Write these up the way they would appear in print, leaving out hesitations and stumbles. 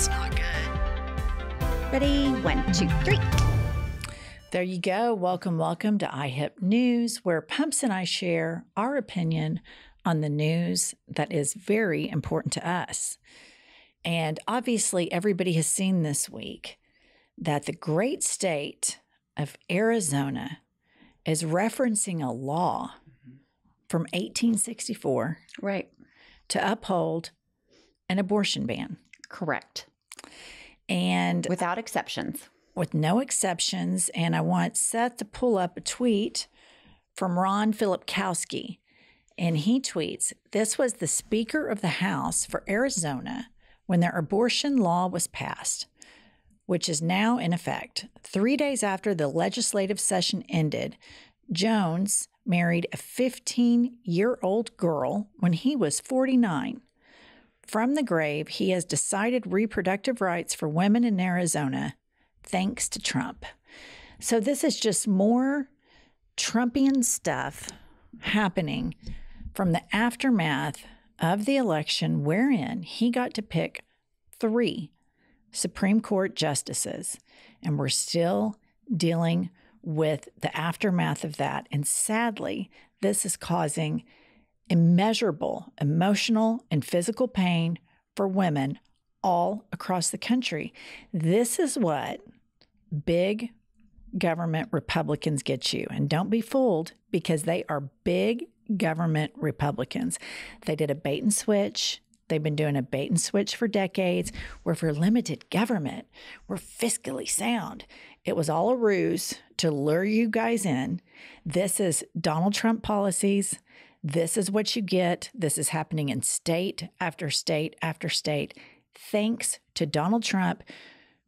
That's not good. Ready? 1, 2, 3. There you go. Welcome to IHIP News, where Pumps and I share our opinion on the news that is very important to us. And obviously, everybody has seen this week that the great state of Arizona is referencing a law from 1864 to uphold an abortion ban. Correct. And without exceptions. With no exceptions. And I want Seth to pull up a tweet from Ron Filipkowski. And he tweets, "This was the Speaker of the House for Arizona when their abortion law was passed, which is now in effect. 3 days after the legislative session ended, Jones married a 15-year-old girl when he was 49. From the grave, he has decided reproductive rights for women in Arizona, thanks to Trump." So this is just more Trumpian stuff happening from the aftermath of the election, wherein he got to pick 3 Supreme Court justices. And we're still dealing with the aftermath of that. And sadly, this is causing immeasurable emotional and physical pain for women all across the country. This is what big government Republicans get you. And don't be fooled, because they are big government Republicans. They did a bait and switch. They've been doing a bait and switch for decades, where for limited government, we're fiscally sound. It was all a ruse to lure you guys in. This is Donald Trump policies. This is what you get. This is happening in state after state after state, thanks to Donald Trump,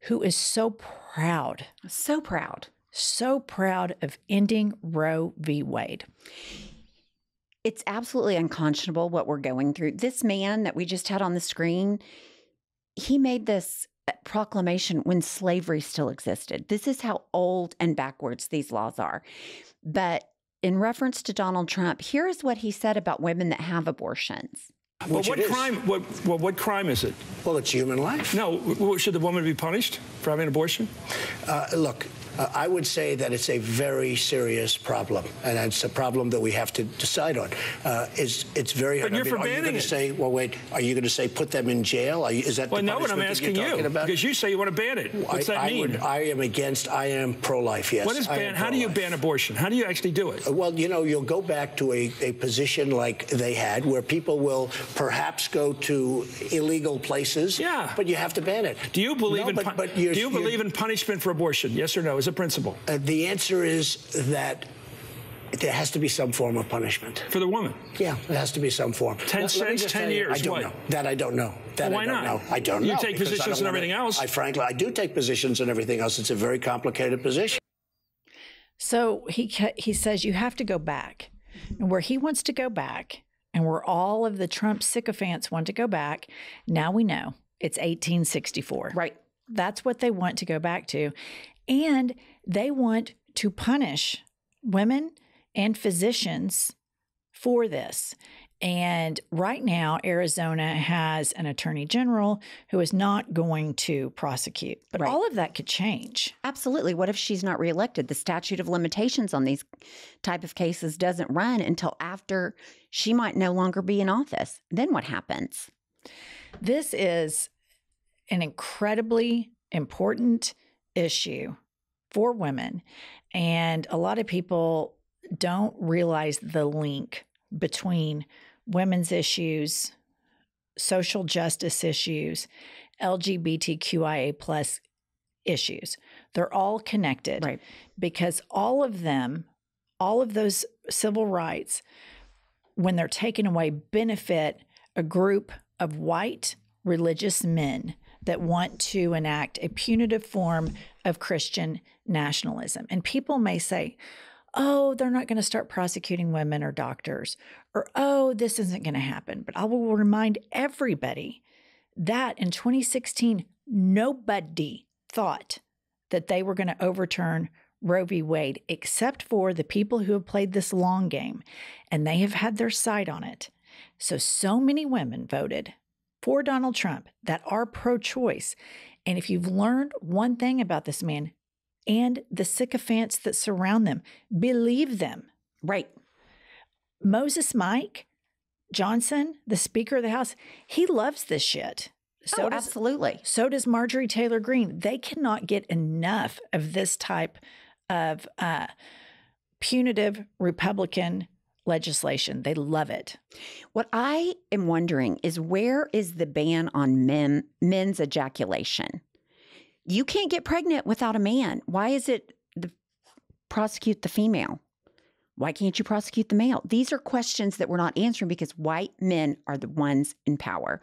who is so proud of ending Roe v. Wade. It's absolutely unconscionable what we're going through. This man that we just had on the screen, he made this proclamation when slavery still existed. This is how old and backwards these laws are. But in reference to Donald Trump, here is what he said about women that have abortions. Well, what crime is it? Well, it's human life. No, should the woman be punished for having an abortion? Look, I would say that it's a very serious problem, and it's a problem that we have to decide on. It's very hard. But you're forbidding Are you going to say, well, wait, are you going to say put them in jail? Is that well, the no, what I'm asking you, because you say you want to ban it. What's that mean? I am pro-life, yes. What is ban? How do you ban abortion? How do you actually do it? Well, you know, you'll go back to a position like they had, where people will perhaps go to illegal places, but you have to ban it. Do you believe believe in punishment for abortion? Yes or no, as a principle? The answer is that there has to be some form of punishment. For the woman? Yeah, there has to be some form. 10 cents, 10 years, I don't know. That I don't know. Why not? I don't know. You take positions and everything else. Frankly, I do take positions and everything else. It's a very complicated position. So he says you have to go back. And where he wants to go back, and where all of the Trump sycophants want to go back, now we know it's 1864. Right. That's what they want to go back to. And they want to punish women and physicians for this. And right now, Arizona has an attorney general who is not going to prosecute. But all of that could change. Absolutely. What if she's not reelected? The statute of limitations on these type of cases doesn't run until after she might no longer be in office. Then what happens? This is an incredibly important issue for women. And a lot of people don't realize the link between women's issues, social justice issues, LGBTQIA plus issues. They're all connected, right? Because all of them, all of those civil rights, when they're taken away, benefit a group of white religious men that want to enact a punitive form of Christian nationalism. And people may say, oh, they're not going to start prosecuting women or doctors, or, oh, this isn't going to happen. But I will remind everybody that in 2016, nobody thought that they were going to overturn Roe v. Wade, except for the people who have played this long game, and they have had their sight on it. So many women voted for Donald Trump that are pro-choice. And if you've learned one thing about this man and the sycophants that surround them, believe them. Right. Moses Mike Johnson, the Speaker of the House, he loves this shit. Absolutely. So does Marjorie Taylor Greene. They cannot get enough of this type of punitive Republican legislation. They love it. What I am wondering is, where is the ban on men's ejaculation? You can't get pregnant without a man. Why is it prosecute the female? Why can't you prosecute the male? These are questions that we're not answering because white men are the ones in power.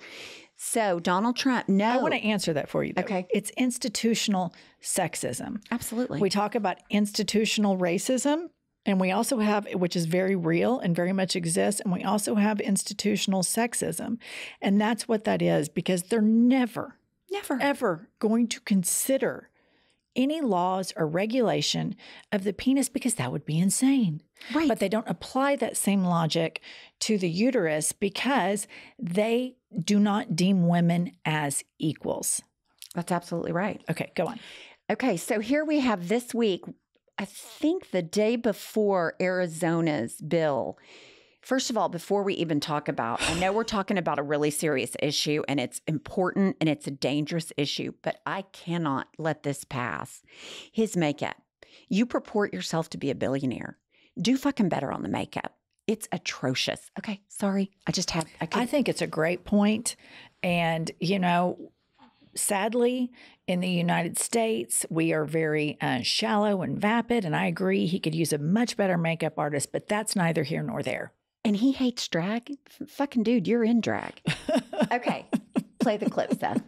So Donald Trump, no. I want to answer that for you, though. Okay. It's institutional sexism. Absolutely. We talk about institutional racism, and we also have, which is very real and very much exists, and we also have institutional sexism. And that's what that is, because they're never, ever going to consider any laws or regulation of the penis, because that would be insane. Right. But they don't apply that same logic to the uterus because they do not deem women as equals. That's absolutely right. Okay, go on. Okay, so here we have this week, I think the day before Arizona's bill. First of all, before we even talk about, I know we're talking about a really serious issue and it's important and it's a dangerous issue, but I cannot let this pass. His makeup. You purport yourself to be a billionaire. Do fucking better on the makeup. It's atrocious. Okay, sorry. I think it's a great point. And, you know, sadly, in the United States, we are very shallow and vapid. And I agree, he could use a much better makeup artist, but that's neither here nor there. And he hates drag? Fucking dude, you're in drag. Okay, play the clip, Seth.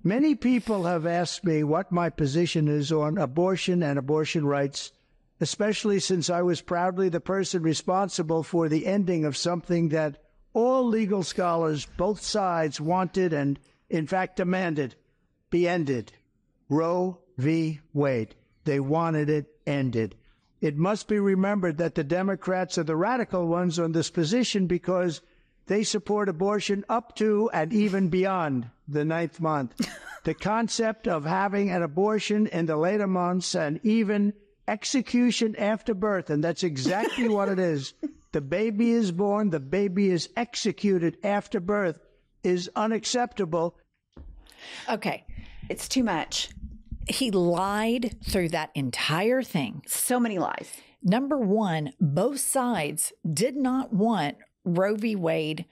Many people have asked me what my position is on abortion and abortion rights, especially since I was proudly the person responsible for the ending of something that all legal scholars, both sides, wanted and, in fact, demanded be ended. Roe v. Wade. They wanted it ended. It must be remembered that the Democrats are the radical ones on this position because they support abortion up to and even beyond the 9th month. The concept of having an abortion in the later months and even execution after birth, and that's exactly what it is. The baby is born, the baby is executed after birth, is unacceptable. Okay. It's too much. He lied through that entire thing. So many lies. Number one, both sides did not want Roe v. Wade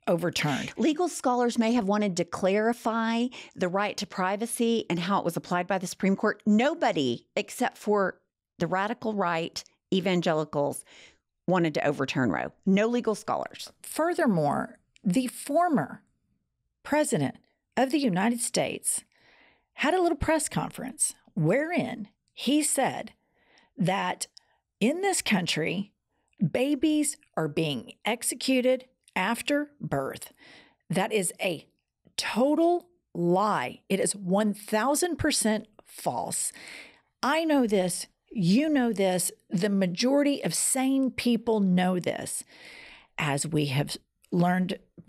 overturned. Legal scholars may have wanted to clarify the right to privacy and how it was applied by the Supreme Court. Nobody, except for the radical right evangelicals, wanted to overturn Roe. No legal scholars. Furthermore, the former president of the United States had a little press conference wherein he said that in this country, babies are being executed after birth. That is a total lie. It is 1,000% false. I know this. You know this. The majority of sane people know this. As we have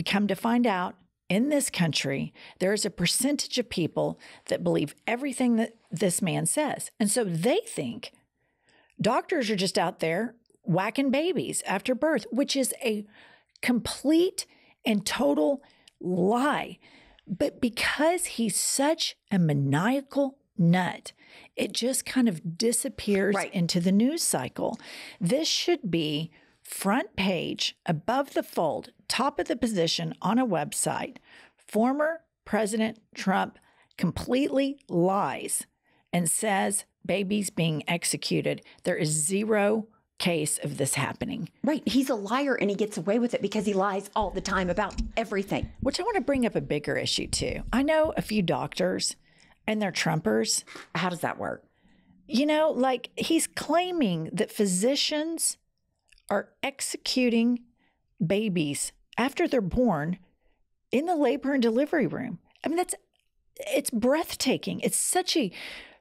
come to find out, in this country, there is a percentage of people that believe everything that this man says. And so they think doctors are just out there whacking babies after birth, which is a complete and total lie. But because he's such a maniacal nut, it just kind of disappears into the news cycle. This should be front page, above the fold, top of the position on a website. Former President Trump completely lies and says babies being executed. There is zero case of this happening. Right. He's a liar and he gets away with it because he lies all the time about everything. Which I want to bring up a bigger issue too. I know a few doctors and they're Trumpers. How does that work? You know, like he's claiming that physicians are executing babies after they're born in the labor and delivery room. I mean, it's breathtaking. It's such a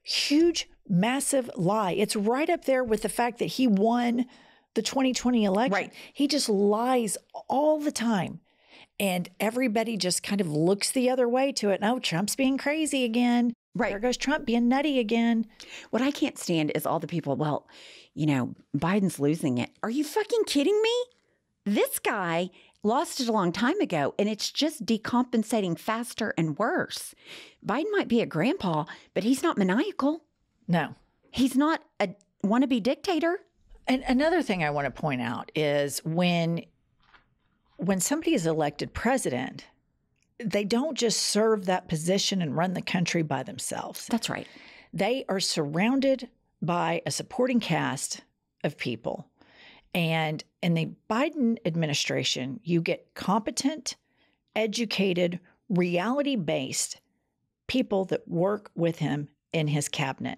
huge, massive lie. It's right up there with the fact that he won the 2020 election. Right. He just lies all the time. And everybody just kind of looks the other way to it. Oh, Trump's being crazy again. Right. There goes Trump being nutty again. What I can't stand is all the people, well, Biden's losing it. Are you fucking kidding me? This guy lost it a long time ago, and it's just decompensating faster and worse. Biden might be a grandpa, but he's not maniacal. No. He's not a wannabe dictator. And another thing I want to point out is when somebody is elected president, they don't just serve that position and run the country by themselves. That's right. They are surrounded by a supporting cast of people. And in the Biden administration, you get competent, educated, reality-based people that work with him in his cabinet.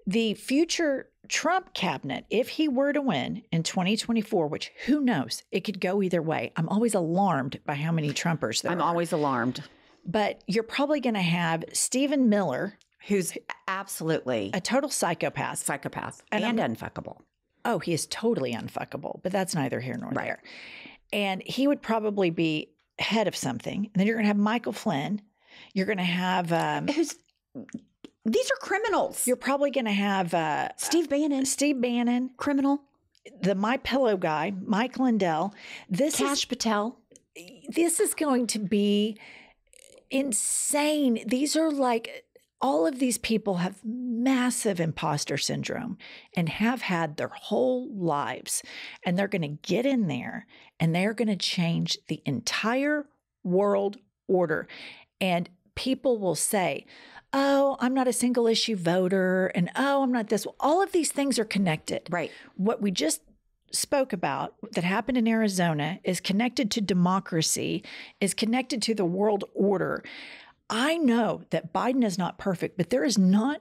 The future Trump cabinet, if he were to win in 2024, which who knows, it could go either way. I'm always alarmed by how many Trumpers there are. I'm always alarmed. But you're probably going to have Stephen Miller, who's absolutely a total psychopath. And unfuckable. Oh, he is totally unfuckable, but that's neither here nor there. And he would probably be head of something. And then you're going to have Michael Flynn. You're going to have... These are criminals. You're probably going to have... Steve Bannon. Criminal. The MyPillow guy, Mike Lindell. Kash Patel. This is going to be insane. These are like... All of these people have massive imposter syndrome and have had their whole lives. And they're going to get in there and they're going to change the entire world order. And people will say, oh, I'm not a single issue voter. And oh, I'm not this. All of these things are connected. Right. What we just spoke about that happened in Arizona is connected to democracy, is connected to the world order. I know that Biden is not perfect, but there is not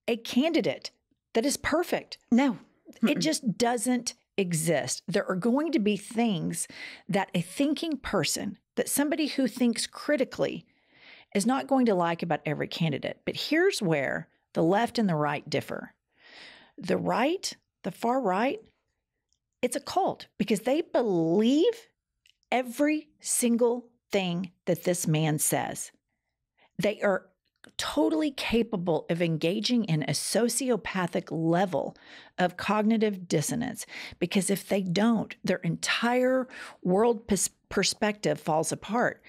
a candidate that is perfect. No. It just doesn't exist. There are going to be things that a thinking person, that somebody who thinks critically, is not going to like about every candidate. But here's where the left and the right differ. The right, the far right, it's a cult because they believe every single thing that this man says. They are totally capable of engaging in a sociopathic level of cognitive dissonance because if they don't, their entire world perspective falls apart.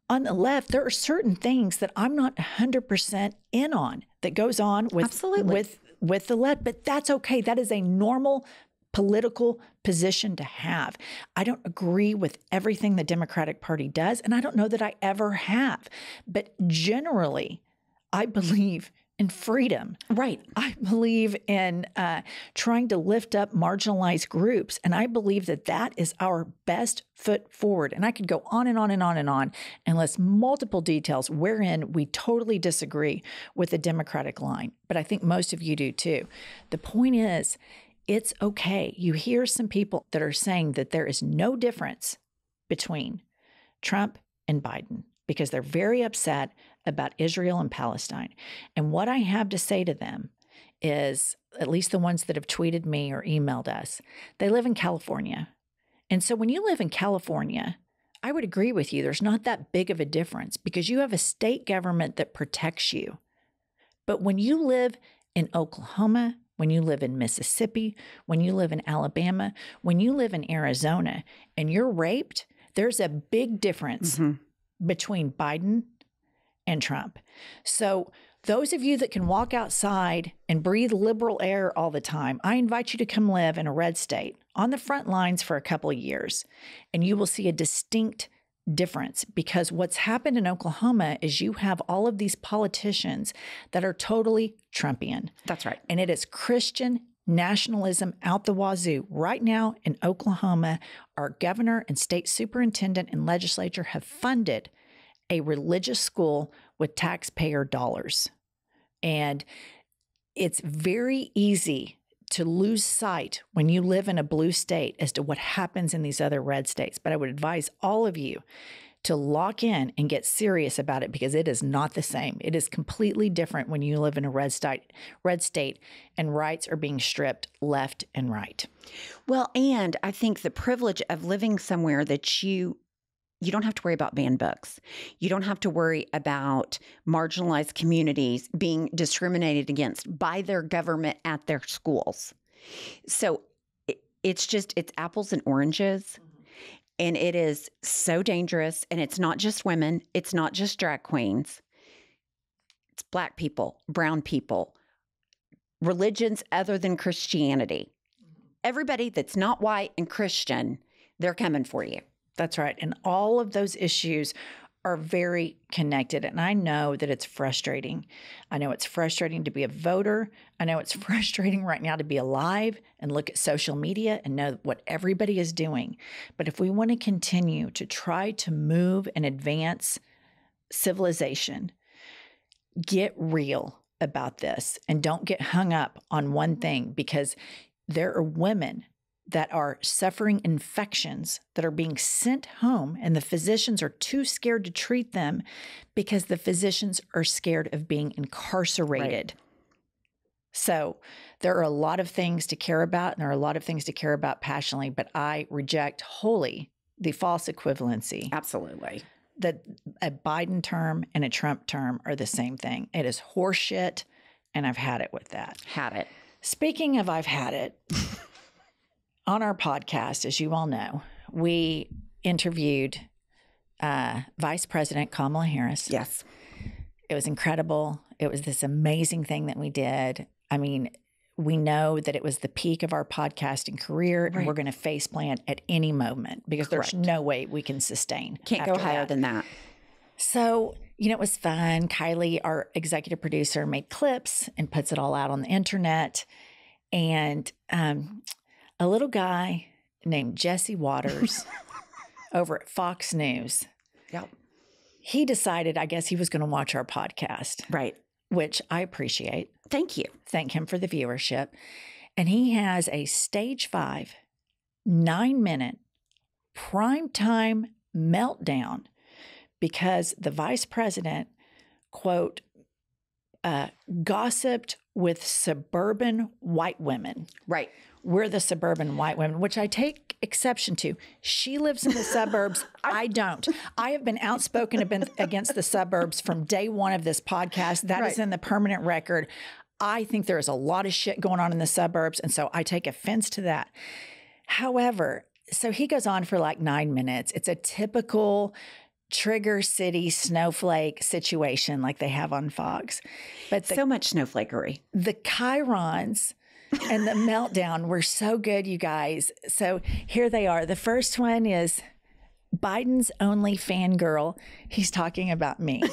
On the left, there are certain things that I'm not 100% in on that goes on with the left, but that's okay. That is a normal political position to have. I don't agree with everything the Democratic Party does, and I don't know that I ever have. But generally, I believe in freedom. Right. I believe in trying to lift up marginalized groups, and I believe that that is our best foot forward. And I could go on and on and on and on and list multiple details wherein we totally disagree with the Democratic line. But I think most of you do too. The point is, it's okay. You hear some people that are saying that there is no difference between Trump and Biden because they're very upset about Israel and Palestine. And what I have to say to them is, at least the ones that have tweeted me or emailed us, they live in California. And so when you live in California, I would agree with you, there's not that big of a difference because you have a state government that protects you. But when you live in Oklahoma, when you live in Mississippi, when you live in Alabama, when you live in Arizona, and you're raped, there's a big difference between Biden and Trump. So those of you that can walk outside and breathe liberal air all the time, I invite you to come live in a red state on the front lines for a couple of years, and you will see a distinct difference because what's happened in Oklahoma is you have all of these politicians that are totally Trumpian. That's right. And it is Christian nationalism out the wazoo. Right now in Oklahoma, our governor and state superintendent and legislature have funded a religious school with taxpayer dollars. And it's very easy to lose sight when you live in a blue state as to what happens in these other red states. But I would advise all of you to lock in and get serious about it because it is not the same. It is completely different when you live in a red state and rights are being stripped left and right. Well, and I think the privilege of living somewhere that you you don't have to worry about banned books. You don't have to worry about marginalized communities being discriminated against by their government at their schools. So it's apples and oranges. And it is so dangerous. And it's not just women. It's not just drag queens. It's Black people, brown people, religions other than Christianity. Everybody that's not white and Christian, they're coming for you. That's right. And all of those issues are very connected. And I know that it's frustrating. I know it's frustrating to be a voter. I know it's frustrating right now to be alive and look at social media and know what everybody is doing. But if we want to continue to try to move and advance civilization, get real about this and don't get hung up on one thing, because there are women that are suffering infections that are being sent home, and the physicians are too scared to treat them because the physicians are scared of being incarcerated. Right. So there are a lot of things to care about, and there are a lot of things to care about passionately, but I reject wholly the false equivalency. Absolutely. That a Biden term and a Trump term are the same thing. It is horseshit, and I've had it with that. Had it. Speaking of I've had it, on our podcast, as you all know, we interviewed Vice President Kamala Harris. Yes. It was incredible. It was this amazing thing that we did. I mean, we know that it was the peak of our podcasting career, and we're going to face plant at any moment because there's no way we can sustain. Can't go higher than that. So, it was fun. Kylie, our executive producer, made clips and puts it all out on the internet. And a little guy named Jesse Waters over at Fox News. Yep. He decided, I guess, he was going to watch our podcast. Right. Which I appreciate. Thank you. Thank him for the viewership. And he has a stage 5, 9-minute primetime meltdown because the vice president, quote, gossiped with suburban white women. Right. We're the suburban white women, which I take exception to. She lives in the suburbs. I don't. I have been outspoken against the suburbs from day one of this podcast. That is in the permanent record. I think there is a lot of shit going on in the suburbs, and so I take offense to that. However, so he goes on for like 9 minutes. It's a typical Trigger City snowflake situation like they have on Fox. But so much snowflakery. The chyrons and the meltdown were so good, you guys. So here they are. The first one is Biden's only fangirl. He's talking about me.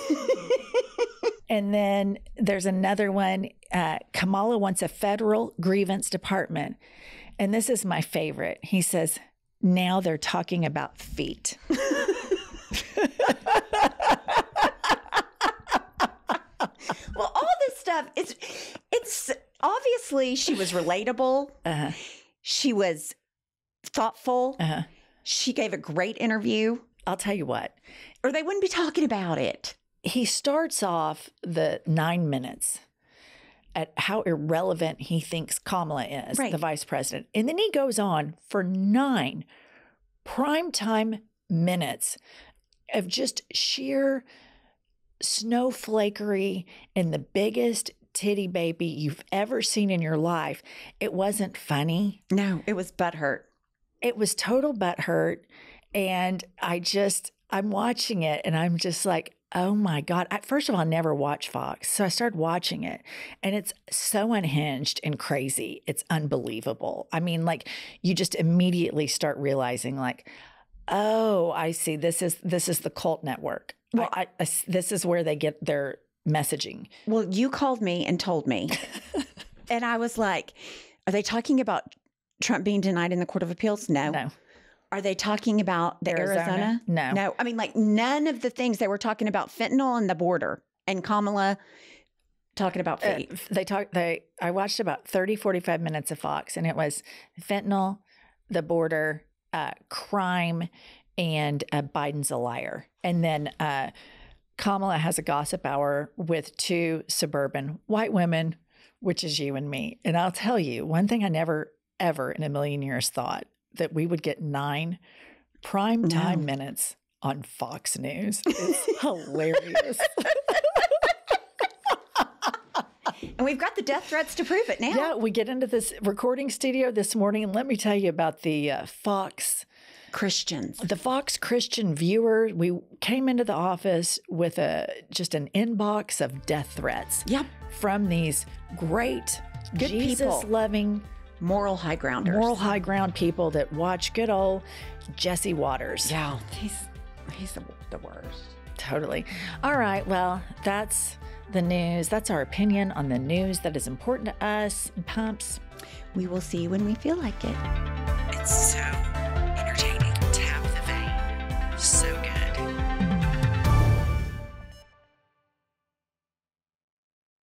And then there's another one. Kamala wants a federal grievance department. And this is my favorite. He says, now they're talking about feet. Well, all this stuff, it's obviously she was relatable. Uh-huh. She was thoughtful. Uh-huh. She gave a great interview. I'll tell you what. Or they wouldn't be talking about it. He starts off the 9 minutes at how irrelevant he thinks Kamala is, the vice president. And then he goes on for 9 primetime minutes of just sheer snowflakery and the biggest titty baby you've ever seen in your life. It wasn't funny. No, it was butthurt. It was total butthurt. And I'm watching it and I'm just like, oh my God. First of all, I never watched Fox. So I started watching it and it's so unhinged and crazy. It's unbelievable. I mean, like you just immediately start realizing like, oh, I see. This is the cult network. Well, this is where they get their messaging. Well, you called me and told me. And I was like, are they talking about Trump being denied in the Court of Appeals? No. Are they talking about the Arizona? No. No. I mean, like none of the things they were talking about fentanyl and the border and Kamala talking about feet. I watched about 30, 45 minutes of Fox and it was fentanyl, the border, crime, and Biden's a liar. And then Kamala has a gossip hour with 2 suburban white women, which is you and me. And I'll tell you, one thing I never, ever in a million years thought that we would get 9 prime time minutes on Fox News. It's hilarious. And we've got the death threats to prove it now. Yeah, we get into this recording studio this morning, and let me tell you about the Fox Christians. The Fox Christian viewer. We came into the office with just an inbox of death threats. Yep. From these great, good Jesus-loving, moral high grounders. Moral high ground people that watch good old Jesse Waters. Yeah, he's the worst. Totally. All right, well, that's the news. That's our opinion on the news that is important to us. Pumps. We will see you when we feel like it. It's so